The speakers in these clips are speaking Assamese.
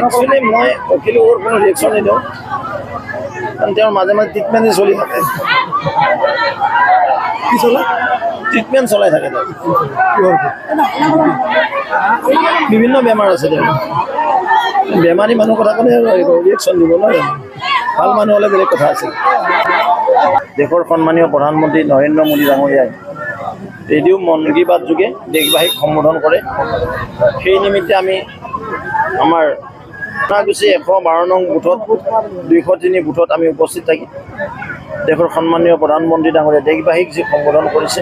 একচুৱেলি মই অখিলৰ কোনো ৰিয়েকশ্যন নিদিওঁ কাৰণ তেওঁৰ মাজে মাজে ট্ৰিটমেণ্টেই চলি থাকে। কি চলে ট্ৰিটমেণ্ট চলাই থাকে তেওঁ। বিভিন্ন বেমাৰ আছে তেওঁ। বেমাৰী মানুহ কথা ক'লে ৰিয়েকশ্যন দিব নহয় জানো? ভাল মানুহ হ'লে বেলেগ কথা আছিল। দেশৰ সন্মানীয় প্ৰধানমন্ত্ৰী নৰেন্দ্ৰ মোদী ডাঙৰীয়াই ৰেডিঅ' মন কী বাত যোগে দেশবাসীক সম্বোধন কৰে। সেই নিমিত্তে আমি আমাৰ গুচি 112 নং বুথত 203 বুথত আমি উপস্থিত থাকি দেশৰ সন্মানীয় প্ৰধানমন্ত্ৰী ডাঙৰীয়া দেশবাসীক যি সম্বোধন কৰিছে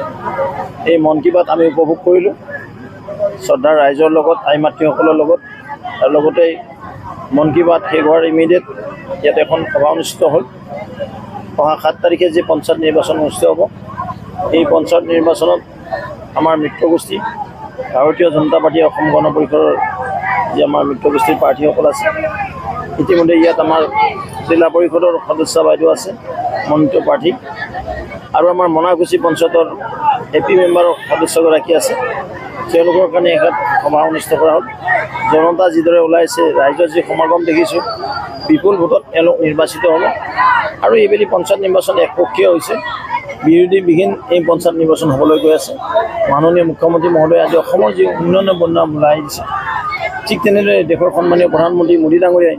এই মন কী বাত আমি উপভোগ কৰিলোঁ শ্ৰদ্ধাৰ ৰাইজৰ লগত আই মাতৃসকলৰ লগত। আৰু লগতে মন কী বাত শেষ হোৱাৰ ইমিডিয়েট ইয়াত এখন সভা অনুষ্ঠিত হ'ল। অহা 7 তাৰিখে যি পঞ্চায়ত নিৰ্বাচন অনুষ্ঠিত হ'ব এই পঞ্চায়ত নিৰ্বাচনত আমাৰ মিত্ৰগোষ্ঠী ভাৰতীয় জনতা পাৰ্টী অসম গণ পৰিষদৰ যি আমাৰ মিত্ৰগোষ্ঠীৰ প্ৰাৰ্থীসকল আছে ইতিমধ্যে ইয়াত আমাৰ জিলা পৰিষদৰ সদস্য বাইদেউ আছে মনোনীত প্ৰাৰ্থী আৰু আমাৰ মনাগুচি পঞ্চায়তৰ এপি মেম্বাৰৰ সদস্যগৰাকী আছে। তেওঁলোকৰ কাৰণে এখন সভা অনুষ্ঠিত কৰা হ'ল। জনতা যিদৰে ওলাইছে ৰাইজৰ যি সমাগম দেখিছোঁ বিপুল ভোটত এওঁলোক নিৰ্বাচিত হ'ব আৰু এইবেলি পঞ্চায়ত নিৰ্বাচন একপক্ষীয় হৈছে। বিৰোধীবিহীন এই পঞ্চায়ত নিৰ্বাচন হ'বলৈ গৈ আছে। মাননীয় মুখ্যমন্ত্ৰী মহোদয়ে আজি অসমৰ যি উন্নয়নৰ বন্যা ওলাই দিছে ঠিক তেনেদৰে দেশৰ সন্মানীয় প্ৰধানমন্ত্ৰী মোদী ডাঙৰীয়াই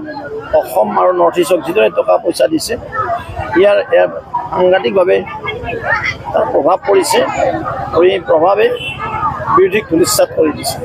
অসম আৰু নৰ্থ ইষ্টক যিদৰে টকা পইচা দিছে ইয়াৰ সাংঘাতিকভাৱে প্ৰভাৱ পৰিছে আৰু এই প্ৰভাৱে বিৰোধীক ধূলিসাৎ কৰি দিছে।